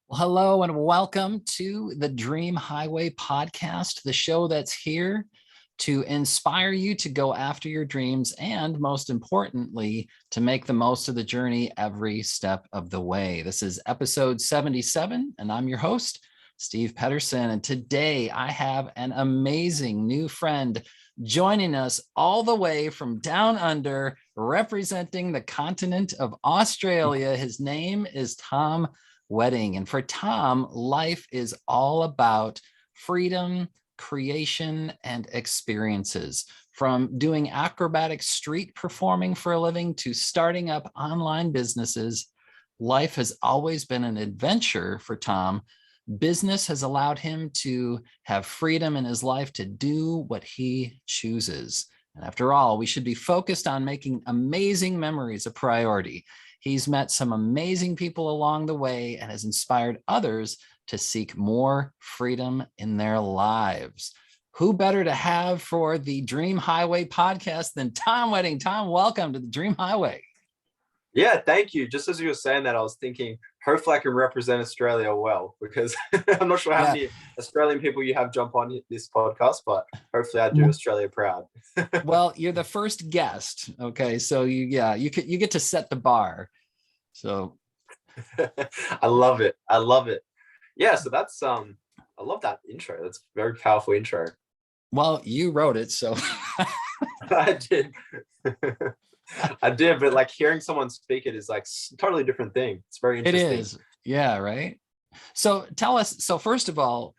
Well, hello and welcome to the Dream Highway podcast, the show that's here to inspire you to go after your dreams and, most importantly, to make the most of the journey every step of the way. This is episode 77, and I'm your host, Steve Pedersen. And today I have an amazing new friend joining us all the way from down under, representing the continent of Australia. His name is Tom Wedding. And for Tom, life is all about freedom, creation, and experiences. From doing acrobatic street performing for a living to starting up online businesses, life has always been an adventure for Tom. Business has allowed him to have freedom in his life to do what he chooses. And after all, we should be focused on making amazing memories a priority. He's met some amazing people along the way and has inspired others to seek more freedom in their lives. Who better to have for the Dream Highway podcast than Tom Wedding? Tom, welcome to the Dream Highway. Yeah, thank you. Just as you were saying that, I was thinking, hopefully I can represent Australia well, because I'm not sure how many Australian people you have jump on this podcast, but hopefully I do Australia proud. Well, you're the first guest. Okay. So you get to set the bar. So I love it. I love it. Yeah. So that's, I love that intro. That's a very powerful intro. Well, you wrote it. So I did. I did, but like hearing someone speak it is like totally different thing. It's very interesting. It is. Yeah. Right. So tell us. So first of all,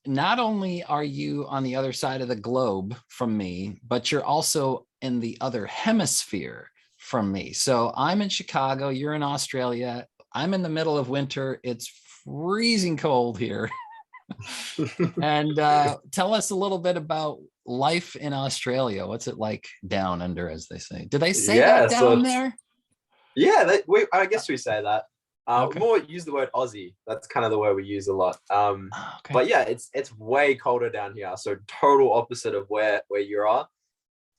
not only are you on the other side of the globe from me, but you're also in the other hemisphere from me. So I'm in Chicago, you're in Australia. I'm in the middle of winter. It's freezing cold here. And tell us a little bit about life in Australia. What's it like down under, as they say? Do they say that down there? Yeah, I guess we say that. Okay. More use the word Aussie. That's kind of the word we use a lot. Okay. But yeah, it's way colder down here. So total opposite of where you are.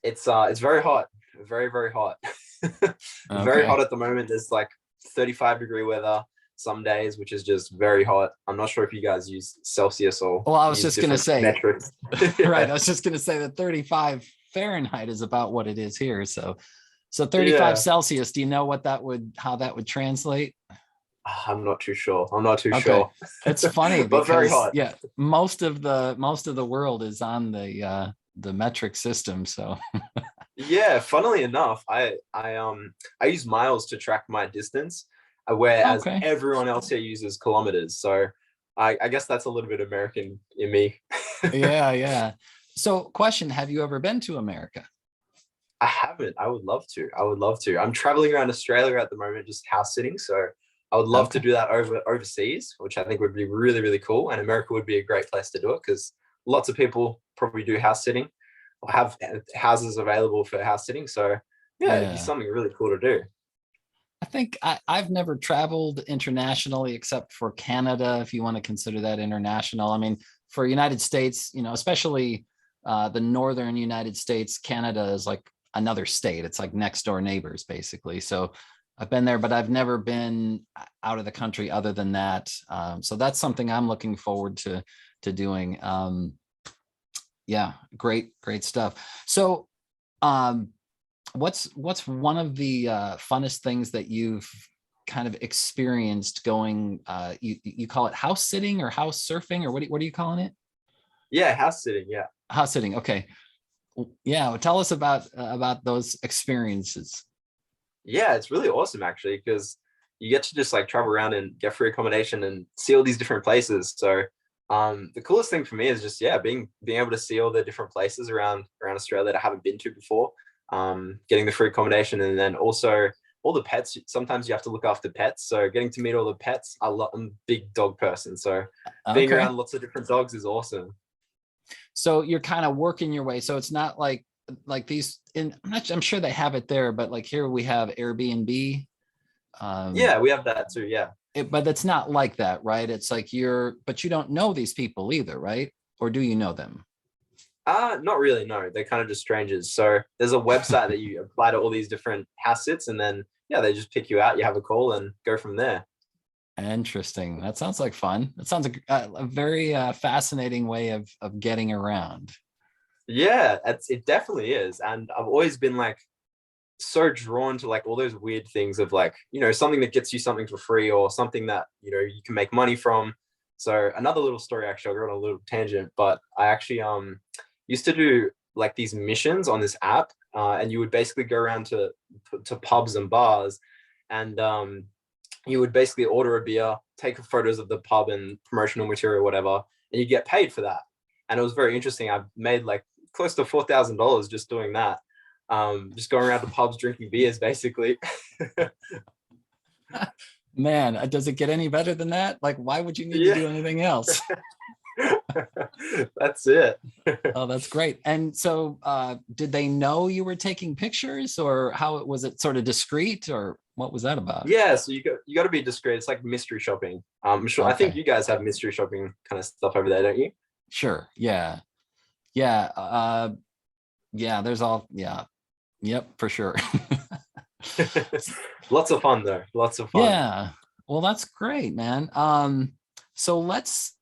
It's very hot, very, very hot. Okay. Very hot at the moment. There's like 35-degree weather some days, which is just very hot. I'm not sure if you guys use Celsius or. Well, I was just going to say metrics. Right. I was just going to say that 35 Fahrenheit is about what it is here. So 35 Celsius. Do you know how that would translate? I'm not too sure. Sure. It's funny but because very hot. Yeah, most of the world is on the metric system. So yeah, funnily enough, I use miles to track my distance, whereas everyone else here uses kilometers. So I guess that's a little bit American in me. Yeah. So question, have you ever been to America? I haven't. I would love to. I'm traveling around Australia at the moment, just house sitting. So I would love to do that overseas, which I think would be really, really cool. And America would be a great place to do it because lots of people probably do house sitting or have houses available for house sitting. So it'd be something really cool to do. I think I've never traveled internationally except for Canada, if you want to consider that international. I mean, for United States, especially the northern United States, Canada is like another state. It's like next door neighbors, basically. So I've been there, but I've never been out of the country other than that. So that's something I'm looking forward to doing. Yeah, great stuff. So what's one of the funnest things that you've kind of experienced going, you call it house sitting or house surfing, or what are you calling it? Yeah, house sitting. Yeah. House sitting. Okay. Yeah. Well, tell us about those experiences. Yeah, it's really awesome actually, because you get to just like travel around and get free accommodation and see all these different places. So the coolest thing for me is just being able to see all the different places around Australia that I haven't been to before. Getting the free accommodation, and then also all the pets. Sometimes you have to look after pets, so getting to meet all the pets. I'm a big dog person, so being around lots of different dogs is awesome. So you're kind of working your way. So it's not like these I'm sure they have it there, but like here we have Airbnb. Yeah, we have that too. Yeah. But it's not like that, right? It's like but you don't know these people either, right? Or do you know them? Not really, no. They're kind of just strangers. So there's a website that you apply to all these different house sits, and then they just pick you out, you have a call and go from there. Interesting. That sounds like fun. That sounds like a very fascinating way of getting around. Yeah, it definitely is. And I've always been like so drawn to like all those weird things of like, something that gets you something for free or something that, you can make money from. So another little story, actually, I'll go on a little tangent, but I actually used to do like these missions on this app, and you would basically go around to pubs and bars, and you would basically order a beer, take photos of the pub and promotional material, whatever, and you get paid for that. And it was very interesting. I made like close to $4,000 just doing that. Just going around to pubs drinking beers, basically. Man, does it get any better than that? Like, why would you need to Yeah, do anything else? that's it. Oh, that's great. And so, did they know you were taking pictures, or how was it sort of discreet, or what was that about? Yeah, so you got to be discreet. It's like mystery shopping. I'm sure. I think Okay, you guys have mystery shopping kind of stuff over there, don't you? sure. Yeah, yeah, yeah. There's all. Yeah, yep, for sure. Lots of fun though. Lots of fun. Yeah. Well, that's great, man. So let's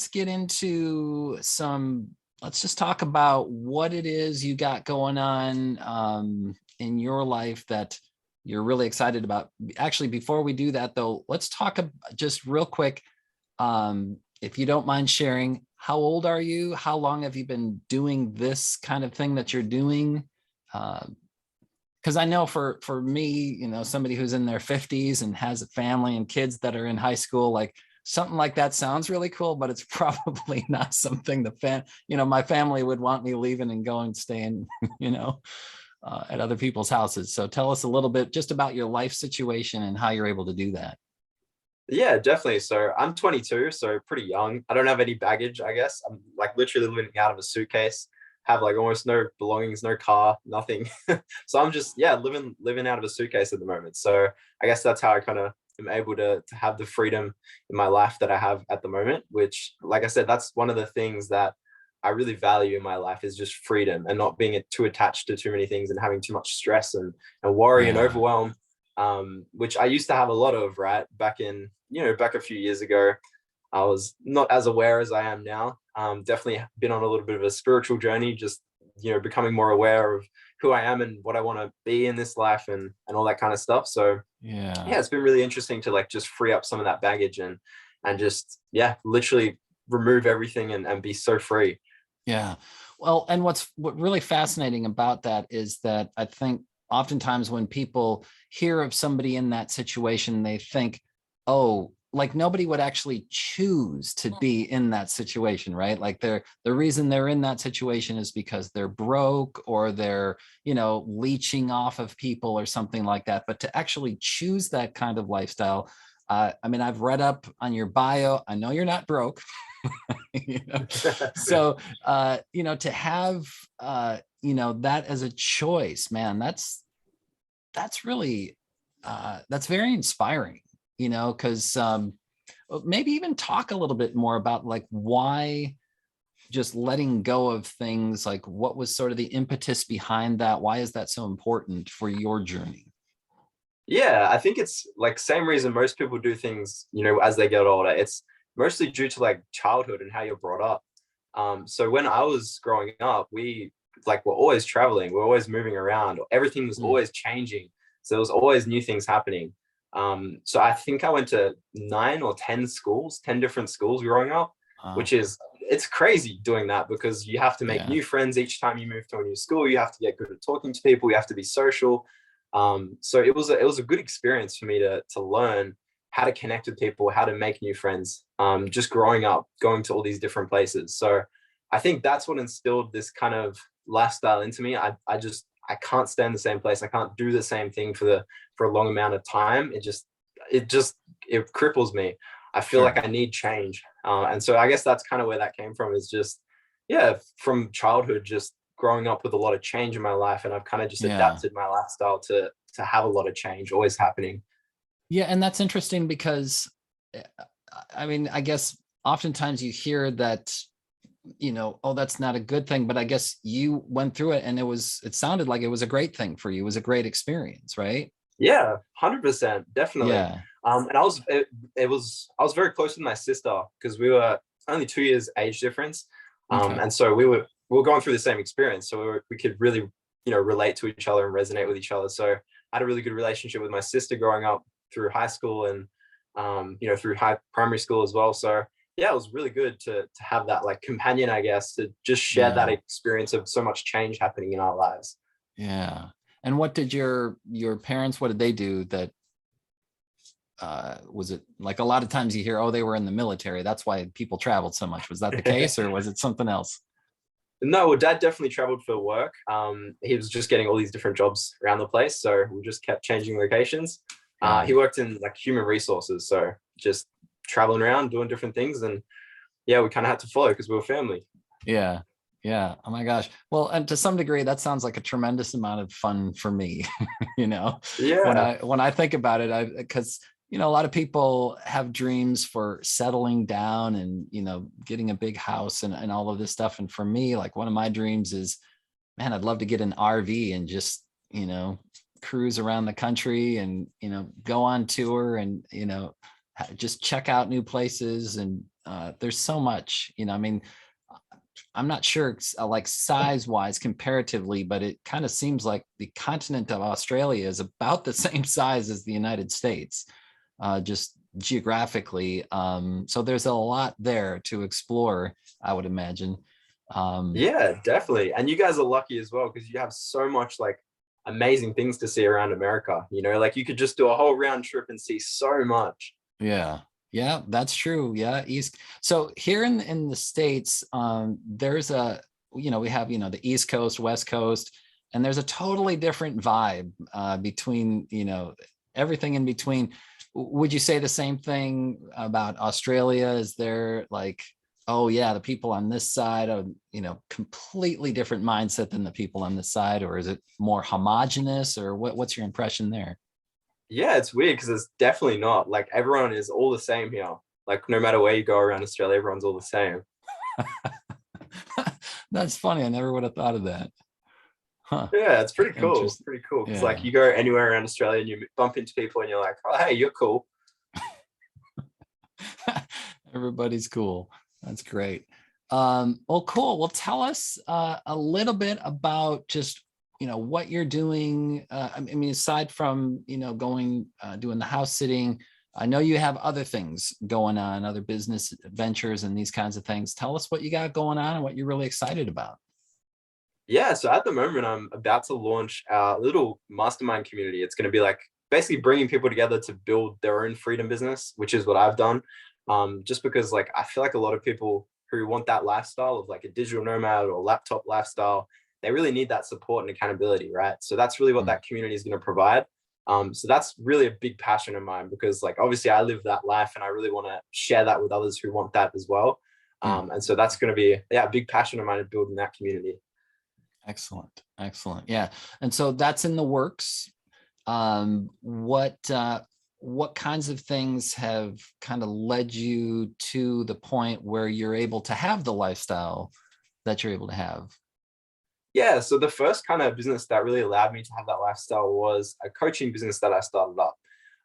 get into some, let's just talk about what it is you got going on in your life that you're really excited about. Actually, before we do that though, let's talk just real quick. If you don't mind sharing, how old are you? How long have you been doing this kind of thing that you're doing? Uh, because I know for me, somebody who's in their 50s and has a family and kids that are in high school, like something like that sounds really cool, but it's probably not something my family would want me leaving and going staying, you know, at other people's houses. So tell us a little bit just about your life situation and how you're able to do that. Yeah, definitely. So I'm 22, so pretty young. I don't have any baggage, I guess. I'm like literally living out of a suitcase, have like almost no belongings, no car, nothing. So I'm just, yeah, living out of a suitcase at the moment. So I guess that's how I kind of am able to have the freedom in my life that I have at the moment, which, like I said, that's one of the things that I really value in my life is just freedom and not being too attached to too many things and having too much stress and worry and Yeah. overwhelm, which I used to have a lot of, right? Back a few years ago, I was not as aware as I am now. Definitely been on a little bit of a spiritual journey, just, becoming more aware of who I am and what I want to be in this life and all that kind of stuff. So Yeah. yeah, it's been really interesting to like just free up some of that baggage and just, yeah, literally remove everything and be so free. Yeah. Well, and what really fascinating about that is that I think oftentimes when people hear of somebody in that situation, they think, oh, like nobody would actually choose to be in that situation, right? Like the reason they're in that situation is because they're broke or they're, leeching off of people or something like that. But to actually choose that kind of lifestyle, I mean, I've read up on your bio. I know you're not broke. you know? So to have that as a choice, man, that's really that's very inspiring, because maybe even talk a little bit more about like why just letting go of things, like what was sort of the impetus behind that? Why is that so important for your journey? Yeah, I think it's like same reason most people do things, as they get older. It's mostly due to like childhood and how you're brought up. So when I was growing up, we like were always traveling, we're always moving around, everything was Mm. always changing. So there was always new things happening. So I think I went to 9 or 10 schools, 10 different schools growing up, which is it's crazy doing that because you have to make Yeah. new friends each time you move to a new school. You have to get good at talking to people, you have to be social. So it was a good experience for me to learn how to connect with people, how to make new friends. Just growing up, going to all these different places. So I think that's what instilled this kind of lifestyle into me. I can't stay in the same place. I can't do the same thing for a long amount of time. It cripples me. I feel like Sure. I need change. And so I guess that's kind of where that came from, is just, yeah, from childhood, just growing up with a lot of change in my life, and I've kind of just Yeah. adapted my lifestyle to have a lot of change always happening. Yeah, and that's interesting because uh, I mean, I guess oftentimes you hear that, oh, that's not a good thing, but I guess you went through it and it sounded like it was a great thing for you. It was a great experience, right? Yeah, 100%, definitely. Yeah. And I was very close with my sister because we were only 2 years age difference. Okay. And so we were going through the same experience. So we could really, relate to each other and resonate with each other. So I had a really good relationship with my sister growing up through high school and, through high primary school as well. So yeah, it was really good to have that like companion, I guess, to just share that Yeah. experience of so much change happening in our lives. Yeah. And what did your parents, what did they do that was it like a lot of times you hear, oh, they were in the military, that's why people traveled so much? Was that the case, or was it something else? No, well, Dad definitely traveled for work. He was just getting all these different jobs around the place, so we just kept changing locations. Got He it. worked in like human resources, so just traveling around doing different things, and yeah, we kind of had to follow because we were family. Yeah. Yeah. Oh my gosh. Well, and to some degree, that sounds like a tremendous amount of fun for me. you know, Yeah, when I think about it, I because a lot of people have dreams for settling down and getting a big house and all of this stuff. And for me, like one of my dreams is, man, I'd love to get an RV and just, cruise around the country and, go on tour and, just check out new places. And there's so much, I mean, I'm not sure like size wise comparatively, but it kind of seems like the continent of Australia is about the same size as the United States, just geographically. So there's a lot there to explore, I would imagine. Um, yeah, definitely. And you guys are lucky as well because you have so much like amazing things to see around America. Like you could just do a whole round trip and see so much. Yeah. Yeah, that's true. Yeah, East. So here in the States, there's we have, the East Coast, West Coast, and there's a totally different vibe between, everything in between. Would you say the same thing about Australia? Is there like, oh yeah, the people on this side are, completely different mindset than the people on this side, or is it more homogenous, or what's your impression there? Yeah, it's weird because it's definitely not. Like everyone is all the same here. Like no matter where you go around Australia, everyone's all the same. That's funny. I never would have thought of that. Huh. Yeah, it's pretty cool. Interesting. Pretty cool. Because like Yeah. you go anywhere around Australia and you bump into people and you're like, oh hey, you're cool. Everybody's cool. That's great. Well, cool. Well, tell us a little bit about just, what you're doing. I mean, aside from, going, doing the house sitting, I know you have other things going on, other business ventures and these kinds of things. Tell us what you got going on and what you're really excited about. Yeah, so at the moment I'm about to launch our little mastermind community. It's going to be like basically bringing people together to build their own freedom business, which is what I've done. Just because like I feel like a lot of people who want that lifestyle of like a digital nomad or laptop lifestyle, they really need that support and accountability, right? So that's really what Mm, that community is going to provide. So that's really a big passion of mine because like obviously I live that life and I really want to share that with others who want that as well. mm. And so that's going to be a big passion of mine, building that community. Excellent. Excellent. Yeah. And so that's in the works. What kinds of things have kind of led you to the point where you're able to have the lifestyle that you're able to have? Yeah, so the first kind of business that really allowed me to have that lifestyle was a coaching business that I started up.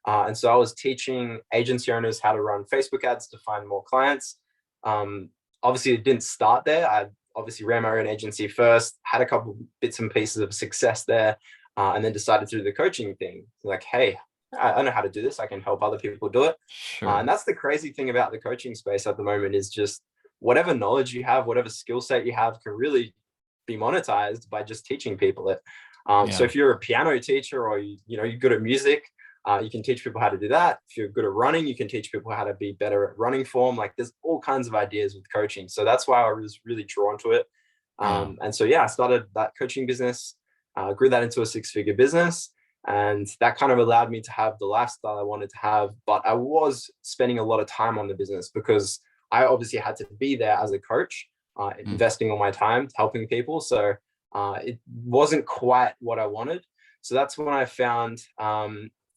And so I was teaching agency owners how to run Facebook ads to find more clients. Um, Obviously, it didn't start there. I obviously ran my own agency first, had a couple bits and pieces of success there, and then decided to do the coaching thing. Like, hey, I know how to do this. I can help other people do it. And Sure. that's the crazy thing about the coaching space at the moment is just whatever knowledge you have, whatever skill set you have can really be monetized by just teaching people it. So Yeah. if you're a piano teacher or you're good at music, you can teach people how to do that. If you're good at running, you can teach people how to be better at running form. Like there's all kinds of ideas with coaching. So that's why I was really drawn to it. Yeah. And so yeah, I started that coaching business, grew that into a six-figure business. And that kind of allowed me to have the lifestyle I wanted to have. But I was spending a lot of time on the business because I obviously had to be there as a coach, Mm, investing all my time helping people. So it wasn't quite what I wanted. So that's when I found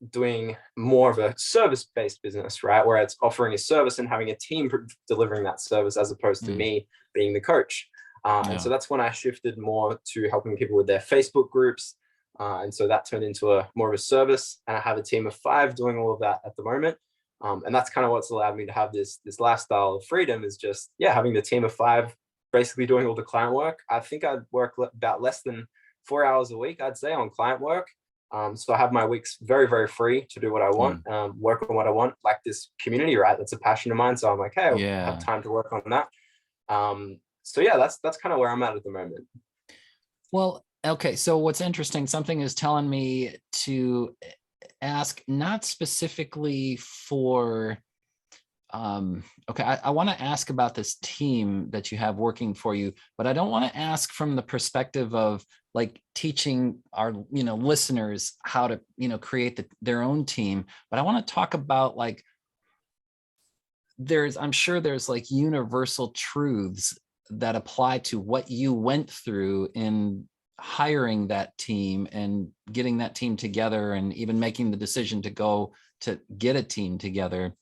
doing more of a service-based business, right? Where it's offering a service and having a team delivering that service as opposed to mm, me being the coach. And yeah. so that's when I shifted more to helping people with their Facebook groups, And so that turned into a more of a service, and I have a team of 5 doing all of that at the moment. And that's kind of what's allowed me to have this lifestyle of freedom, is just, yeah, having the team of 5 basically doing all the client work. I think I'd work about less than 4 hours a week, I'd say, on client work. So I have my weeks very, very free to do what I want, work on what I want, like this community, right? That's a passion of mine. So I'm like, hey, I have time to work on that. So yeah, that's kind of where I'm at the moment. Well, okay. So what's interesting, something is telling me to ask, not specifically for, okay, I want to ask about this team that you have working for you, but I don't want to ask from the perspective of like teaching our, listeners how to, create their own team. But I want to talk about like, I'm sure there's like universal truths that apply to what you went through in hiring that team and getting that team together, and even making the decision to go to get a team together.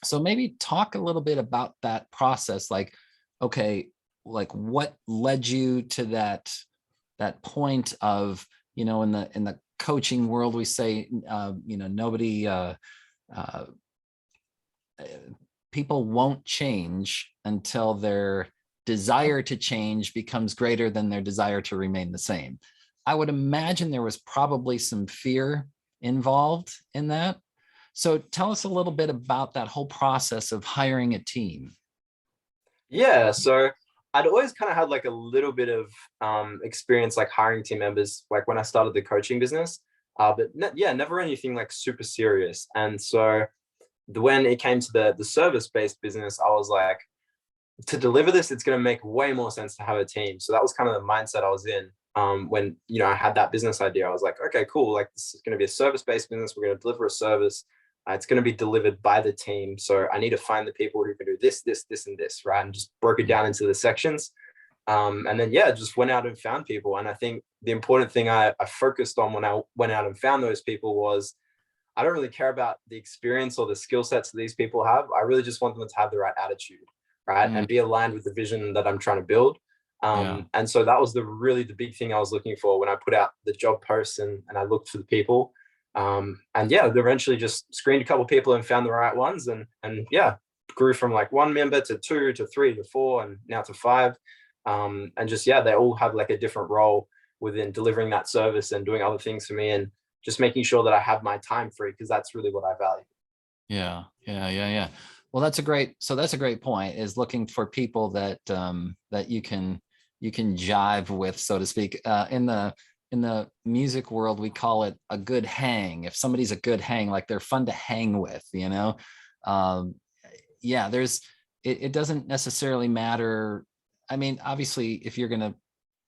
So maybe talk a little bit about that process. Like, okay, like what led you to that point of, in the coaching world, we say, nobody, people won't change until their desire to change becomes greater than their desire to remain the same. I would imagine there was probably some fear involved in that. So tell us a little bit about that whole process of hiring a team. Yeah, so I'd always kind of had like a little bit of experience like hiring team members, like when I started the coaching business, but never anything like super serious. And so when it came to the service-based business, I was like, to deliver this, it's going to make way more sense to have a team. So that was kind of the mindset I was in when I had that business idea. I was like, okay, cool. Like, this is going to be a service-based business. We're going to deliver a service. It's going to be delivered by the team. So I need to find the people who can do this, this, this, and this, right? And just broke it down into the sections. And then, just went out and found people. And I think the important thing I focused on when I went out and found those people was, I don't really care about the experience or the skill sets that these people have. I really just want them to have the right attitude, right? And be aligned with the vision that I'm trying to build. And so that was the big thing I was looking for when I put out the job posts and I looked for the people. And eventually just screened a couple of people and found the right ones. And grew from like 1 member to 2 to 3 to 4 and now to 5. And just, they all have like a different role within delivering that service and doing other things for me, and just making sure that I have my time free, because that's really what I value. Yeah. Well, that's a great point, is looking for people that that you can jive with, so to speak. In the music world, we call it a good hang. If somebody's a good hang, like they're fun to hang with, it doesn't necessarily matter. I mean, obviously, if you're gonna,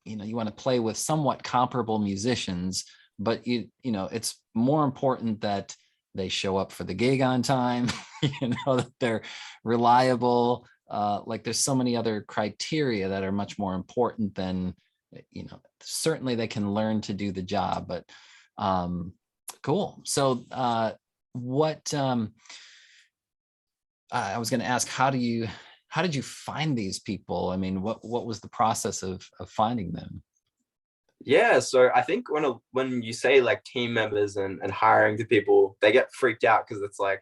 you want to play with somewhat comparable musicians, but it's more important that they show up for the gig on time, that they're reliable. Like, there's so many other criteria that are much more important than, certainly they can learn to do the job, but cool. So what I was going to ask, how did you find these people? I mean, what was the process of finding them? Yeah, so I think when you say like team members and hiring the people, they get freaked out, because it's like,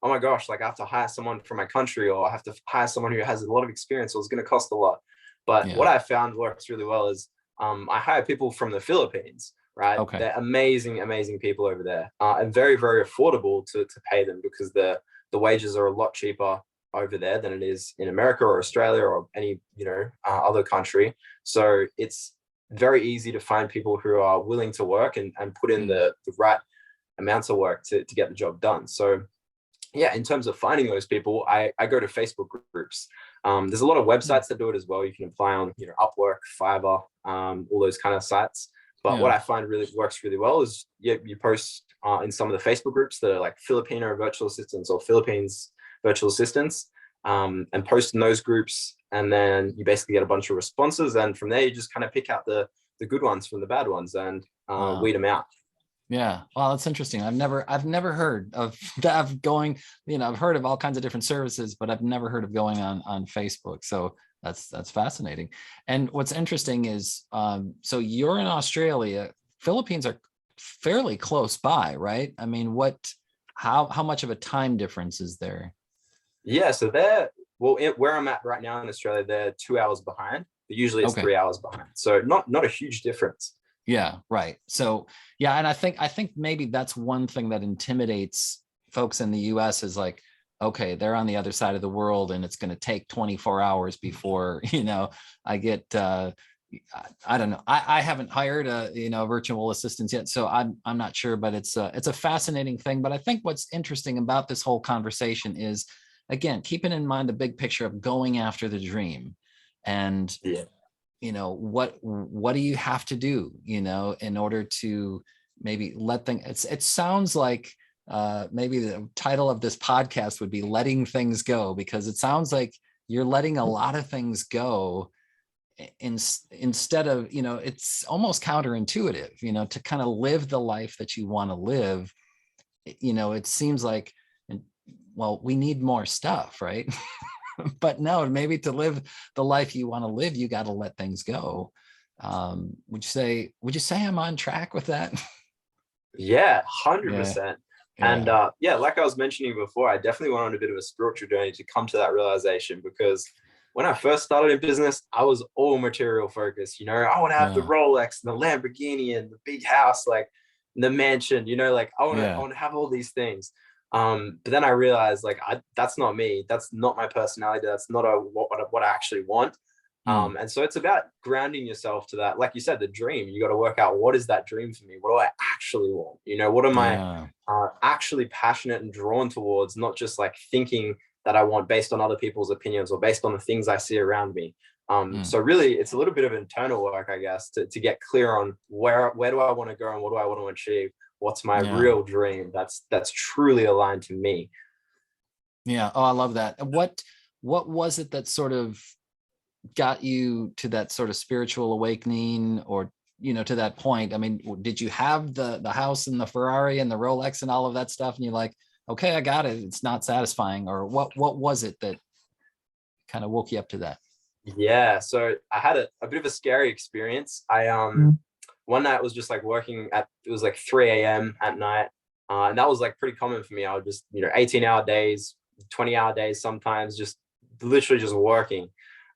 oh my gosh, like I have to hire someone from my country, or I have to hire someone who has a lot of experience, or it's going to cost a lot. But what I found works really well is I hire people from the Philippines, right? Okay. They're amazing, amazing people over there, and very, very affordable to pay them, because the wages are a lot cheaper over there than it is in America or Australia or any other country. So it's very easy to find people who are willing to work and put in the right amounts of work to get the job done. So in terms of finding those people, I go to Facebook groups. There's a lot of websites that do it as well. You can apply on Upwork, Fiverr, all those kind of sites. But what I find really works really well is you post in some of the Facebook groups that are like Filipino virtual assistants or Philippines virtual assistants, and post in those groups. And then you basically get a bunch of responses. And from there, you just kind of pick out the good ones from the bad ones and weed them out. Yeah. Well, that's interesting. I've never heard of going, I've heard of all kinds of different services, but I've never heard of going on Facebook. So that's fascinating. And what's interesting is, so you're in Australia Philippines are fairly close by, right? I mean, how much of a time difference is there? Yeah, so where I'm at right now in Australia, they're 2 hours behind, but usually it's Okay. 3 hours behind. So not a huge difference. Yeah, right. So yeah, and I think maybe that's one thing that intimidates folks in the US is like, okay, they're on the other side of the world and it's going to take 24 hours before, I get I don't know. I haven't hired a, virtual assistants yet, so I'm not sure, but it's a fascinating thing. But I think what's interesting about this whole conversation is, again, keeping in mind the big picture of going after the dream. And Yeah. what do you have to do, in order to maybe let things, it sounds like maybe the title of this podcast would be letting things go, because it sounds like you're letting a lot of things go instead of, it's almost counterintuitive, to kind of live the life that you want to live. It seems like, well, we need more stuff, right? But no, maybe to live the life you want to live, you got to let things go. Would you say I'm on track with that? Yeah, Yeah. 100%. And Yeah. yeah, like I was mentioning before, I definitely went on a bit of a spiritual journey to come to that realization, because when I first started in business, I was all material focused. I want to have the Yeah. Rolex and the Lamborghini and the big house, like the mansion, like I Yeah. want to have all these things. But then I realized, like, that's not me. That's not my personality. That's not what I actually want. Mm. And so it's about grounding yourself to that. Like you said, the dream. You got to work out, what is that dream for me? What do I actually want? What am I Yeah. actually passionate and drawn towards? Not just like thinking that I want based on other people's opinions or based on the things I see around me. Mm. So really, it's a little bit of internal work, I guess, to get clear on where do I want to go and what do I want to achieve? What's my Yeah. real dream? That's truly aligned to me. Yeah. Oh, I love that. What was it that sort of got you to that sort of spiritual awakening, or to that point? I mean, did you have the house and the Ferrari and the Rolex and all of that stuff, and you're like, okay, I got it, it's not satisfying? Or what was it that kind of woke you up to that? Yeah, so I had a bit of a scary experience. I one night was just like working at, it was like 3 a.m. at night. And that was like pretty common for me. I would just, 18-hour days, 20-hour days sometimes, just literally just working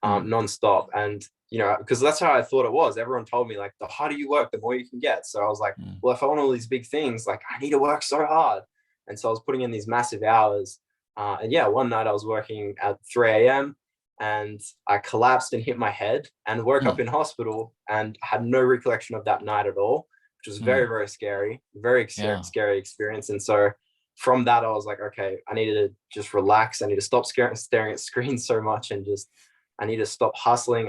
Mm. nonstop. And, because that's how I thought it was. Everyone told me, like, the harder you work, the more you can get. So I was like, Mm. well, if I want all these big things, like, I need to work so hard. And so I was putting in these massive hours. And yeah, one night I was working at 3 a.m. and I collapsed and hit my head and woke up Mm. in hospital and had no recollection of that night at all, which was very, Mm. very scary, very Yeah. scary experience. And so from that, I was like, okay, I needed to just relax. I need to stop staring at screens so much, and just, I need to stop hustling.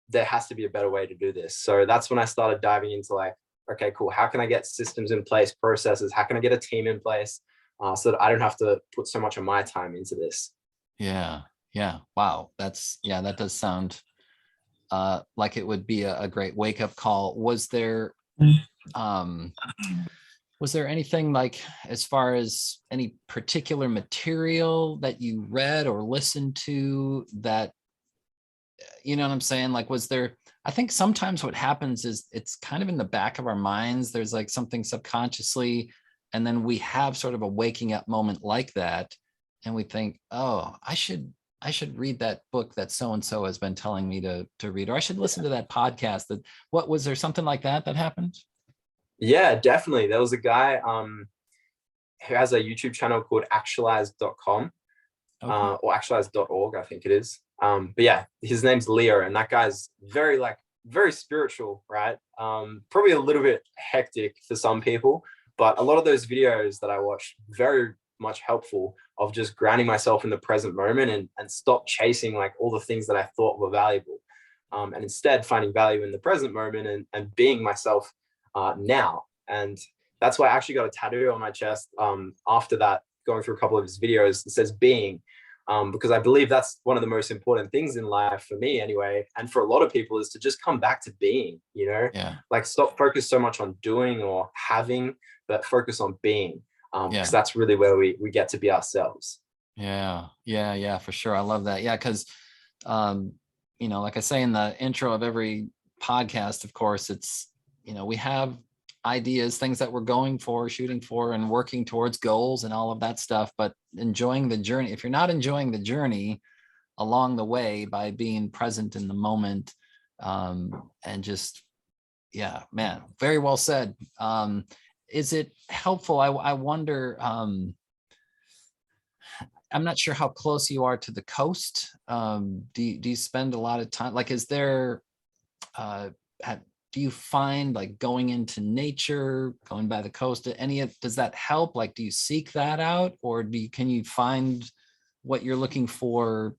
There has to be a better way to do this. So that's when I started diving into, like, okay, cool. How can I get systems in place, processes? How can I get a team in place so that I don't have to put so much of my time into this? Yeah. Yeah. Wow. That does sound like it would be a great wake up call. Um, was there anything, like, as far as any particular material that you read or listened to that, you know what I'm saying? Like, was there, I think sometimes what happens is it's kind of in the back of our minds. There's like something subconsciously, and then we have sort of a waking up moment like that. And we think, oh, I should read that book that so and so has been telling me to read, or I should listen to that podcast. That, what was there, something like that happened? Yeah, definitely. There was a guy who has a YouTube channel called actualized.com Okay. or actualized.org, I think it is. But yeah, his name's Leo, and that guy's very spiritual, right? Probably a little bit hectic for some people, but a lot of those videos that I watched, very much helpful, of just grounding myself in the present moment, and stop chasing like all the things that I thought were valuable. And instead finding value in the present moment, and being myself now. And that's why I actually got a tattoo on my chest after that, going through a couple of his videos. It says being, because I believe that's one of the most important things in life, for me anyway, and for a lot of people, is to just come back to being, Yeah. like, stop focus so much on doing or having, but focus on being, because Yeah. that's really where we get to be ourselves. Yeah. Yeah. Yeah, for sure. I love that. Yeah. Cause, um, like I say in the intro of every podcast, of course, it's, we have ideas, things that we're going for, shooting for, and working towards goals and all of that stuff, but enjoying the journey. If you're not enjoying the journey along the way by being present in the moment, and just, yeah, man, very well said. Is it helpful? I wonder, I'm not sure how close you are to the coast. Do you spend a lot of time? Like, is there, do you find like going into nature, going by the coast, does that help? Like, do you seek that out, or can you find what you're looking for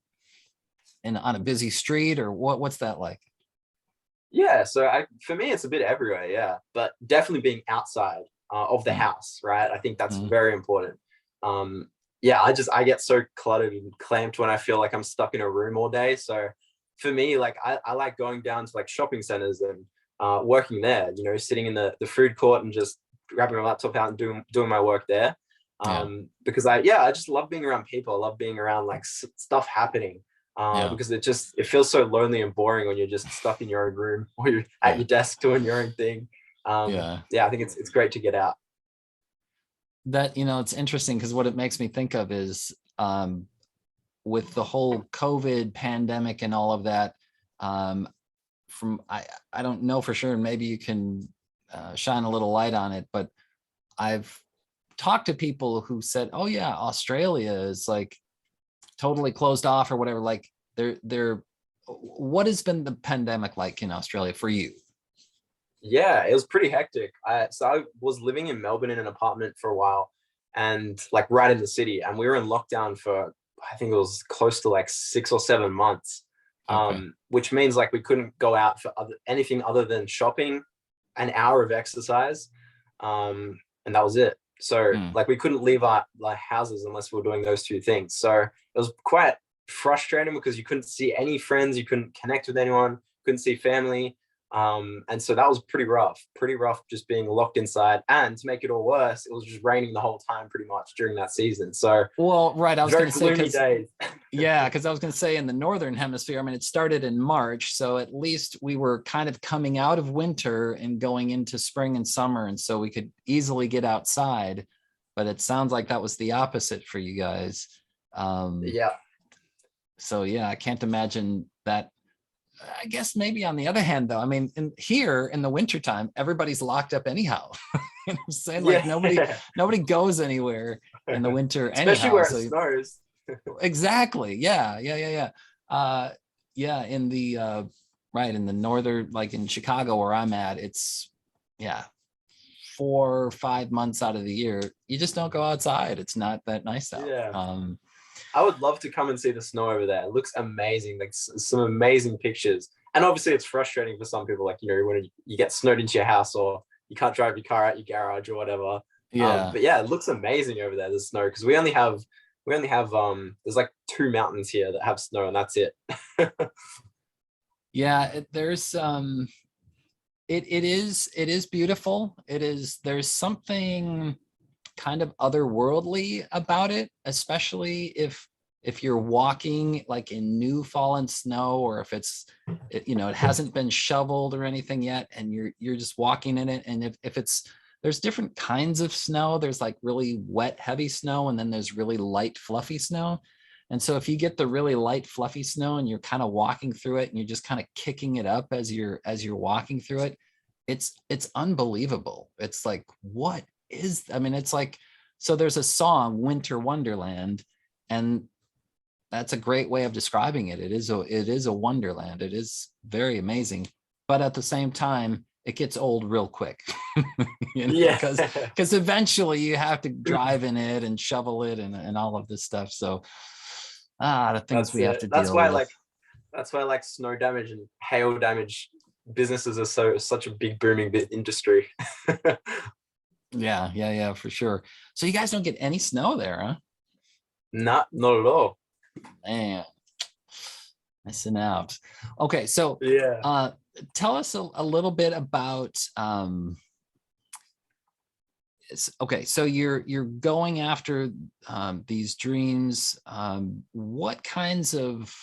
on a busy street, or what's that like? Yeah, so for me, it's a bit everywhere, yeah, but definitely being outside of the Mm, house, right? I think that's mm, very important. Yeah, I get so cluttered and clamped when I feel like I'm stuck in a room all day. So for me, like I like going down to like shopping centers and working there. You know, sitting in the food court and just grabbing my laptop out and doing my work there. yeah, Because I just love being around people. I love being around like stuff happening. yeah, Because it feels so lonely and boring when you're just stuck in your own room or you're at yeah, your desk doing your own thing. yeah. Yeah, I think it's great to get out. That, it's interesting because what it makes me think of is, with the whole COVID pandemic and all of that, um, I don't know for sure, and maybe you can shine a little light on it, but I've talked to people who said, "Oh yeah, Australia is like totally closed off or whatever." Like, they're. What has been the pandemic like in Australia for you? Yeah, it was pretty hectic. So I was living in Melbourne in an apartment for a while, and like right in the city, and we were in lockdown for I think it was close to like 6 or 7 months, Okay. which means like we couldn't go out for anything other than shopping, an hour of exercise, and that was it. So Hmm. like we couldn't leave our like houses unless we were doing those two things. So it was quite frustrating because you couldn't see any friends, you couldn't connect with anyone, couldn't see family. And so that was pretty rough just being locked inside. And to make it all worse, it was just raining the whole time pretty much during that season. So Well, right. I was going very to say, gloomy days. yeah, because I was going to say in the northern hemisphere, I mean, it started in March, so at least we were kind of coming out of winter and going into spring and summer, and so we could easily get outside. But it sounds like that was the opposite for you guys. Um, Yeah. so yeah, I can't imagine that. I guess maybe on the other hand, though, I mean, here in the wintertime, everybody's locked up anyhow. You know what I'm saying? Like, Yeah. nobody goes anywhere in the winter Especially anyhow. where it So snows. exactly. Yeah. Yeah. Yeah. Yeah. Yeah. In the, right. In the northern, like in Chicago where I'm at, it's, yeah, 4 or 5 months out of the year, you just don't go outside. It's not that nice out. Yeah. I would love to come and see the snow over there. It looks amazing, like some amazing pictures. And obviously, it's frustrating for some people, like, you know, when you get snowed into your house or you can't drive your car out your garage or whatever. Yeah. But yeah, it looks amazing over there, the snow, because we only have there's like 2 mountains here that have snow, and that's it. Yeah. It is beautiful. There's something kind of otherworldly about it, especially if you're walking like in new fallen snow, or if it hasn't been shoveled or anything yet, and you're just walking in it. And if there's different kinds of snow. There's like really wet, heavy snow, and then there's really light, fluffy snow. And so if you get the really light, fluffy snow and you're kind of walking through it and you're just kind of kicking it up as you're walking through it, it's unbelievable. It's like, I mean, it's like, so there's a song, Winter Wonderland, and that's a great way of describing it. It is a wonderland. It is very amazing, but at the same time, it gets old real quick, Yeah. because eventually you have to drive in it and shovel it and all of this stuff. So the things That's we have it. to deal with. That's why like snow damage and hail damage businesses are such a big booming industry. Yeah, yeah, yeah, for sure. So you guys don't get any snow there, huh? Not at all. Man, missing out. Okay, so Yeah. tell us a little bit about, okay, so you're going after these dreams. What kinds of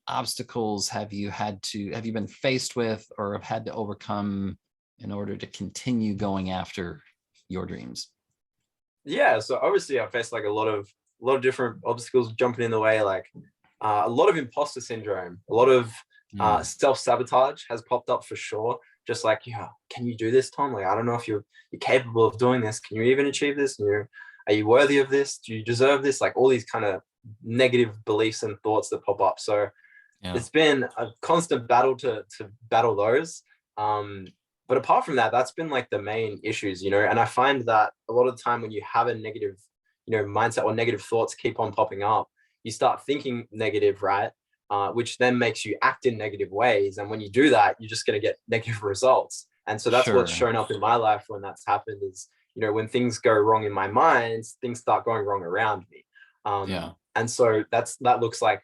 obstacles have you been faced with or have had to overcome in order to continue going after your dreams? Yeah, so obviously I faced like a lot of different obstacles jumping in the way, like a lot of imposter syndrome, a lot of self-sabotage has popped up for sure. Just like, yeah, can you do this, Tom? Like, I don't know if you're capable of doing this. Can you even achieve this? Are you worthy of this? Do you deserve this? Like all these kind of negative beliefs and thoughts that pop up. So it's been a constant battle to battle those. But apart from that, that's been like the main issues, and I find that a lot of the time when you have a negative, mindset or negative thoughts keep on popping up, you start thinking negative, right? Which then makes you act in negative ways. And when you do that, you're just going to get negative results. And so that's what's shown up in my life when that's happened is, when things go wrong in my mind, things start going wrong around me. And so that looks like,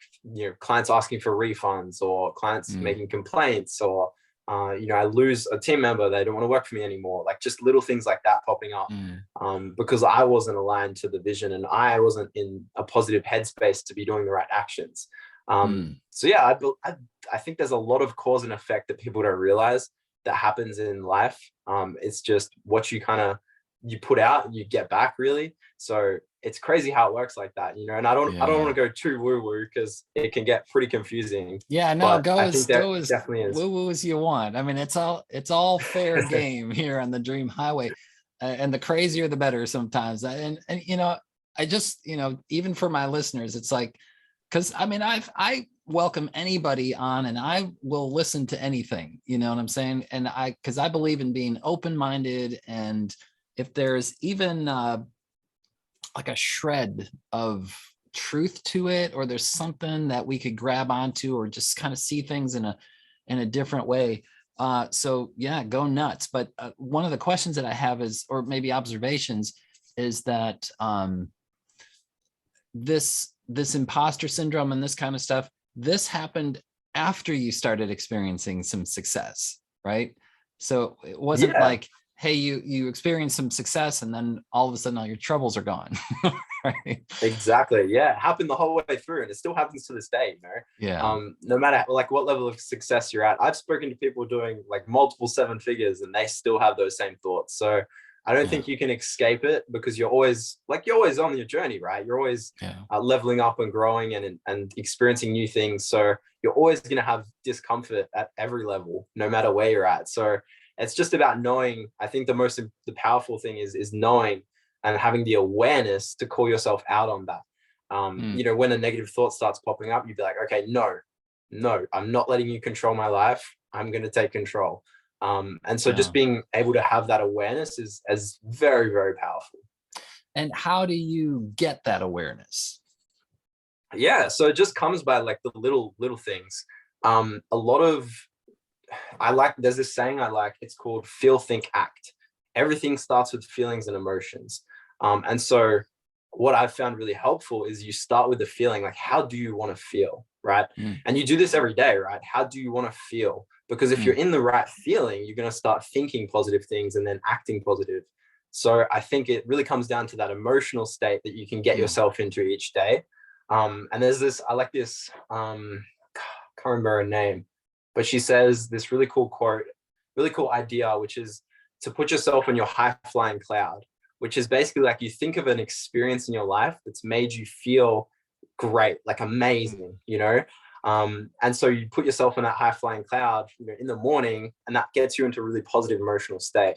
clients asking for refunds or clients making complaints or, I lose a team member, they don't want to work for me anymore. Like just little things like that popping up because I wasn't aligned to the vision and I wasn't in a positive headspace to be doing the right actions. So yeah, I think there's a lot of cause and effect that people don't realize that happens in life. It's just what you put out, you get back really. So it's crazy how it works like that, and I don't want to go too woo-woo because it can get pretty confusing. Yeah, no, go as definitely is woo-woo as you want. I mean, it's all fair game here on the Dream Highway, and the crazier the better sometimes. And I just even for my listeners, it's like, because I mean I welcome anybody on, and I will listen to anything. You know what I'm saying? And because I believe in being open-minded, and if there's even like a shred of truth to it, or there's something that we could grab onto, or just kind of see things in a different way. So yeah, go nuts. But one of the questions that I have is, or maybe observations, is that this imposter syndrome and this kind of stuff, this happened after you started experiencing some success, right? So it wasn't like, hey, you experienced some success and then all of a sudden all your troubles are gone. Right? Exactly. Yeah. It happened the whole way through and it still happens to this day, no matter like what level of success you're at. I've spoken to people doing like multiple 7 figures and they still have those same thoughts. So I don't think you can escape it because you're always on your journey, right? You're always leveling up and growing and experiencing new things. So you're always going to have discomfort at every level, no matter where you're at. So it's just about knowing. I think the powerful thing is knowing and having the awareness to call yourself out on that. When a negative thought starts popping up, you'd be like, okay, no, I'm not letting you control my life. I'm going to take control. And so just being able to have that awareness is very, very powerful. And how do you get that awareness? Yeah, so it just comes by like the little things. There's this saying I like, it's called feel, think, act. Everything starts with feelings and emotions. And so what I've found really helpful is you start with the feeling, like, how do you want to feel, right? And you do this every day, right? How do you want to feel? Because if you're in the right feeling, you're going to start thinking positive things and then acting positive. So I think it really comes down to that emotional state that you can get yourself into each day. And there's this, I like this, can't remember her name, but she says this really cool quote, really cool idea, which is to put yourself in your high flying cloud, which is basically like you think of an experience in your life that's made you feel great, like amazing, and so you put yourself in that high flying cloud, in the morning, and that gets you into a really positive emotional state.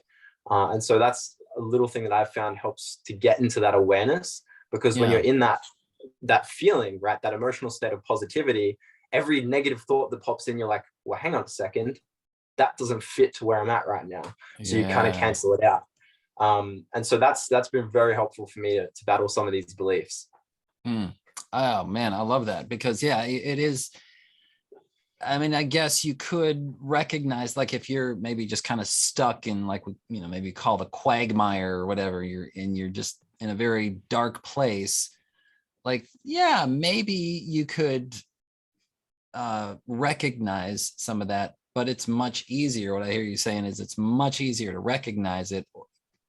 And so that's a little thing that I've found helps to get into that awareness, because when you're in that feeling, right, that emotional state of positivity, every negative thought that pops in, you're like, well, hang on a second, that doesn't fit to where I'm at right now. So you kind of cancel it out. And so that's been very helpful for me to battle some of these beliefs. Oh man, I love that, because it is. I mean, I guess you could recognize, like, if you're maybe just kind of stuck in, like, maybe call the quagmire or whatever, you're just in a very dark place. Like, maybe you could recognize some of that, but it's much easier. What I hear you saying is it's much easier to recognize it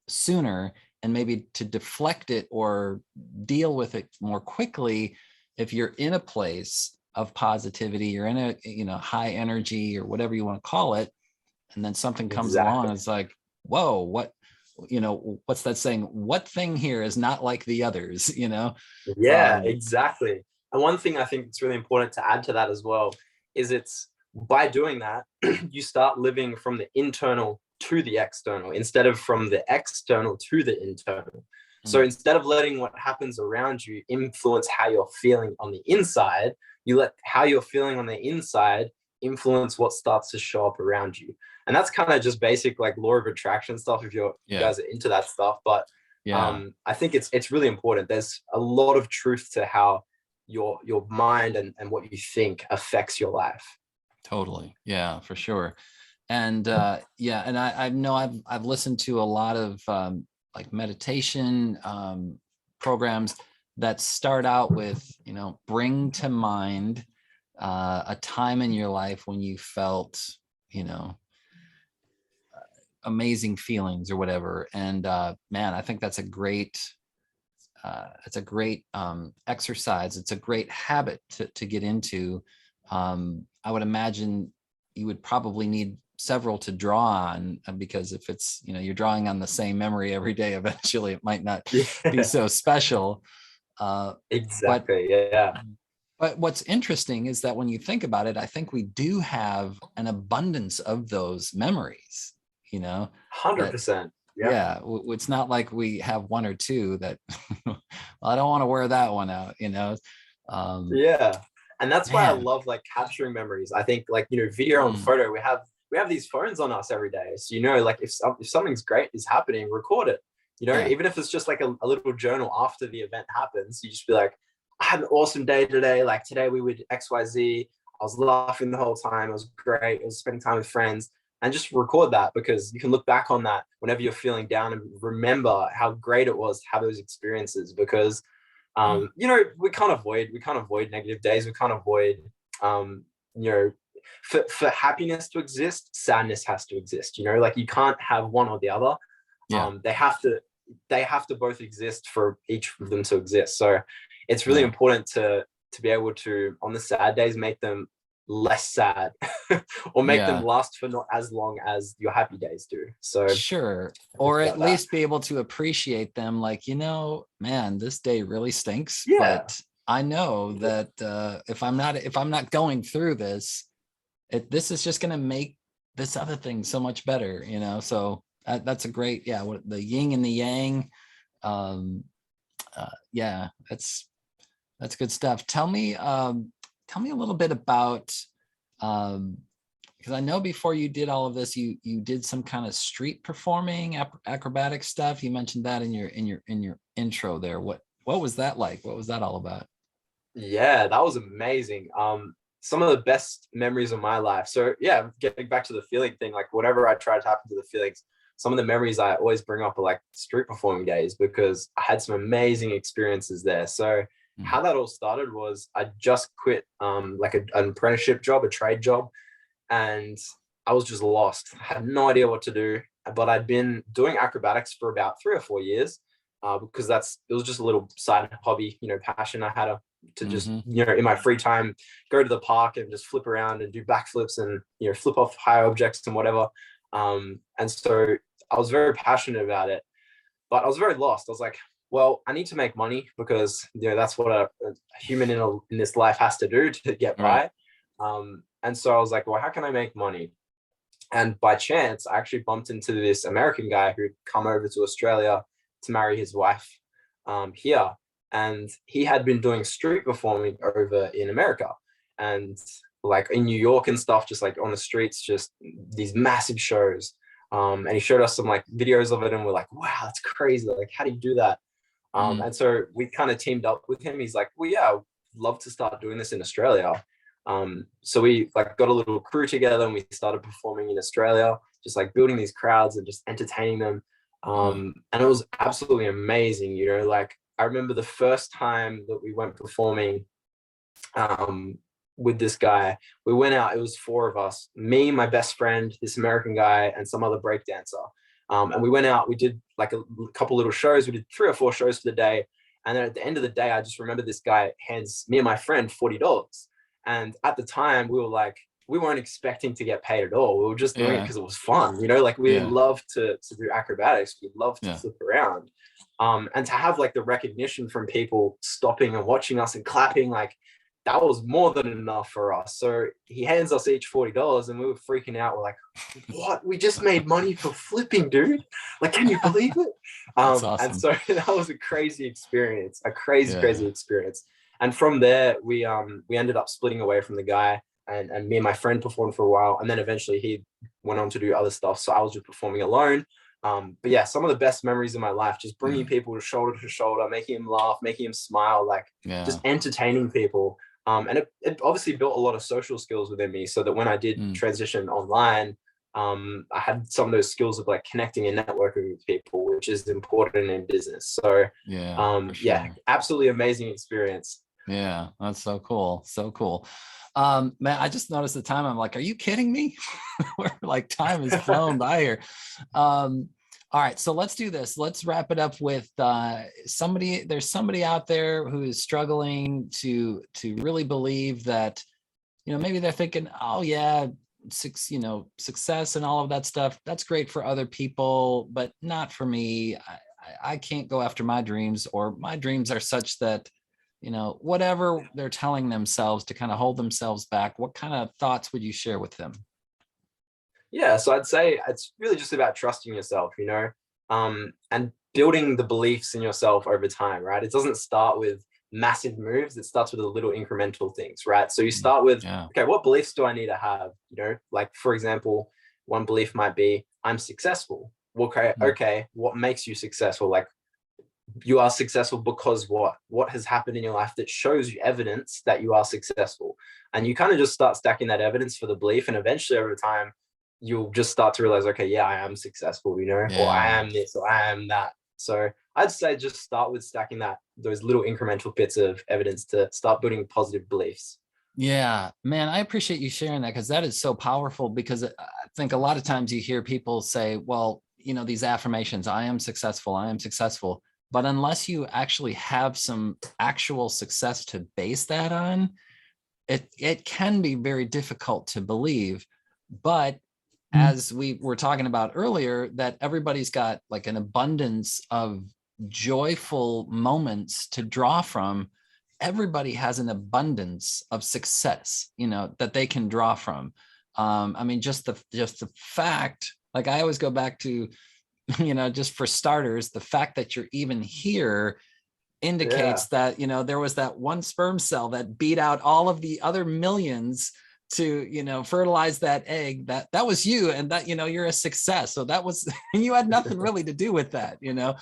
sooner and maybe to deflect it or deal with it more quickly if you're in a place of positivity, you're in a high energy or whatever you want to call it, and then something comes along, Exactly. it's like, whoa, what, what's that saying, what thing here is not like the others? Yeah, um exactly. And one thing I think it's really important to add to that as well is it's by doing that, you start living from the internal to the external instead of from the external to the internal. So mm, instead of letting what happens around you influence how you're feeling on the inside, you let how you're feeling on the inside influence what starts to show up around you. And that's kind of just basic like law of attraction stuff if you yeah, guys are into that stuff. But yeah, I think it's really important. There's a lot of truth to how your mind and what you think affects your life. totally, yeah, for sure. And yeah, and I know I've listened to a lot of like meditation programs that start out with, bring to mind a time in your life when you felt, you know amazing feelings or whatever. And man, I think that's a great exercise. It's a great habit to get into. I would imagine you would probably need several to draw on, because if it's, you're drawing on the same memory every day, eventually it might not be Yeah, so special. But exactly. Yeah, but what's interesting is that when you think about it, I think we do have an abundance of those memories, that 100%. Yeah, yeah, it's not like we have one or two that well, I don't want to wear that one out. um yeah. And that's why I Man. love like capturing memories. I think like video and Mm, photo. We have these phones on us every day, so like if something's great is happening, record it. yeah, Even if it's just like a little journal after the event happens, you just be like, I had an awesome day today. Like today we would XYZ. I was laughing the whole time. It was great. I was spending time with friends. And just record that because you can look back on that whenever you're feeling down and remember how great it was to have those experiences. Because mm, we can't avoid negative days. We can't avoid um, you know for happiness to exist, sadness has to exist. Like you can't have one or the other. yeah, They have to both exist for each of them to exist. So it's really yeah. important to be able to, on the sad days, make them less sad or make them Yeah, last for not as long as your happy days do. So sure. think Or at about that. least be able to appreciate them, like, man, this day really stinks, Yeah. but I know that if I'm not going through this, this is just going to make this other thing so much better. So that's a great, yeah, what the yin and the yang. um yeah, that's good stuff. Tell me a little bit about, um because I know before you did all of this, you did some kind of street performing, acrobatic stuff. You mentioned that in your intro there. What was that like? What was that all about? Yeah, that was amazing. Some of the best memories of my life. So yeah, getting back to the feeling thing, like whatever I try to tap into the feelings, some of the memories I always bring up are like street performing days because I had some amazing experiences there. So Mhm. how that all started was I just quit like an apprenticeship job, a trade job, and I was just lost. I had no idea what to do, but I'd been doing acrobatics for about 3 or 4 years because it was just a little side hobby, passion I had to just, Mhm. in my free time, go to the park and just flip around and do backflips and, flip off high objects and whatever. And so I was very passionate about it, but I was very lost. I was like, well, I need to make money because that's what a human in this life has to do to get Right. by. And so I was like, well, how can I make money? And by chance, I actually bumped into this American guy who'd come over to Australia to marry his wife here. And he had been doing street performing over in America and like in New York and stuff, just like on the streets, just these massive shows. And he showed us some like videos of it and we're like, wow, that's crazy. Like, how do you do that? Mm. And so we kind of teamed up with him. He's like, well, yeah, I'd love to start doing this in Australia. So we like got a little crew together and we started performing in Australia, just like building these crowds and just entertaining them. Wow. And it was absolutely amazing. Like I remember the first time that we went performing um, with this guy. We went out, it was four of us, me, my best friend, this American guy, and some other breakdancer. And we went out, we did like a couple little shows. We did 3 or 4 shows for the day. And then at the end of the day, I just remember this guy hands me and my friend $40. And at the time, we were like, we weren't expecting to get paid at all. We were just doing it Yeah. because it was fun, you know, like we Yeah. love to do acrobatics. We love to Yeah. flip around. And to have like the recognition from people stopping and watching us and clapping, like that was more than enough for us. So he hands us each $40 and we were freaking out. We're like, what? We just made money for flipping, dude. Like, can you believe it? That's And awesome. so that was a crazy experience, a crazy, Yeah. crazy experience. And from there, we ended up splitting away from the guy, and me and my friend performed for a while. And then eventually he went on to do other stuff. So I was just performing alone. But yeah, some of the best memories of my life, just bringing people to shoulder, making them laugh, making them smile, like Yeah. just entertaining people. And it obviously built a lot of social skills within me, so that when I did transition online, I had some of those skills of like connecting and networking with people, which is important in business. So Yeah, for sure. yeah, absolutely amazing experience. Yeah, that's so cool. So cool. Man, I just noticed the time. I'm like, are you kidding me? We're like, time has flown by here. All right, so let's do this. Let's wrap it up with somebody. There's somebody out there who is struggling to really believe that, you know, maybe they're thinking, oh yeah, success and all of that stuff, that's great for other people, but not for me. I can't go after my dreams, or my dreams are such that, you know, whatever they're telling themselves to kind of hold themselves back. What kind of thoughts would you share with them? Yeah, so I'd say it's really just about trusting yourself, you know, and building the beliefs in yourself over time, right? It doesn't start with massive moves. It starts with the little incremental things, right? So you start with, okay, what beliefs do I need to have? You know, like for example, one belief might be, I'm successful. Okay, what makes you successful? Like, you are successful because what has happened in your life that shows you evidence that you are successful? And you kind of just start stacking that evidence for the belief, and eventually over time you'll just start to realize, okay, yeah, I am successful, you know, or I am this, or I am that. So I'd say just start with stacking those little incremental bits of evidence to start building positive beliefs. Yeah, man, I appreciate you sharing that, because that is so powerful. Because I think a lot of times you hear people say, well, you know, these affirmations, I am successful, I am successful. But unless you actually have some actual success to base that on, it can be very difficult to believe. But as we were talking about earlier, that everybody's got like an abundance of joyful moments to draw from. Everybody has an abundance of success, you know, that they can draw from. I mean, just the fact, like I always go back to, you know, just for starters, the fact that you're even here indicates that, you know, there was that one sperm cell that beat out all of the other millions to, you know, fertilize that egg. That was you, and that, you know, you're a success. So that was, you had nothing really to do with that, you know.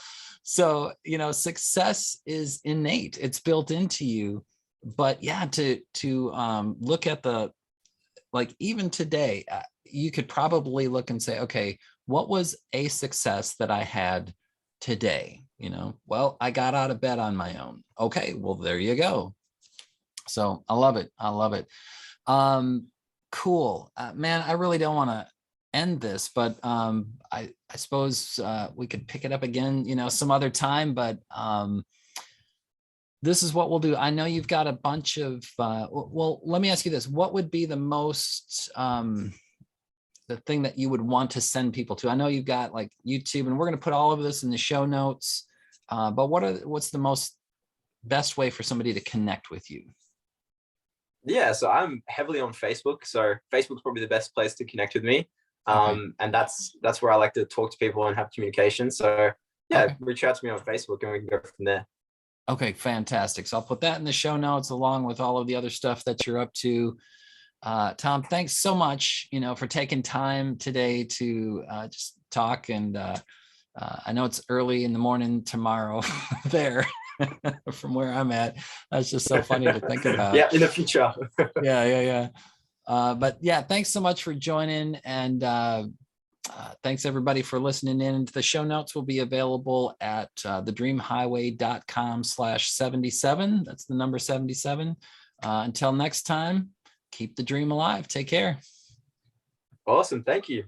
So, you know, success is innate, it's built into you. But yeah, to look at the, like even today, you could probably look and say, okay, what was a success that I had today? You know, well, I got out of bed on my own. Okay, well, there you go. So I love it. I love it. Cool, man. I really don't want to end this, but I suppose we could pick it up again, you know, some other time. But this is what we'll do. I know you've got a bunch of. Well, let me ask you this: what would be the most the thing that you would want to send people to? I know you've got like YouTube, and we're going to put all of this in the show notes. But what's the most best way for somebody to connect with you? Yeah, so I'm heavily on Facebook. So Facebook's probably the best place to connect with me. And that's where I like to talk to people and have communication. So yeah, reach out to me on Facebook and we can go from there. Okay, fantastic. So I'll put that in the show notes along with all of the other stuff that you're up to. Tom, thanks so much, you know, for taking time today to just talk. And I know it's early in the morning tomorrow there from where I'm at. That's just so funny to think about. Yeah, in the future. Yeah. But yeah, thanks so much for joining. And thanks everybody for listening in. The show notes will be available at thedreamhighway.com/77. That's the number 77. Until next time, keep the dream alive. Take care. Awesome. Thank you.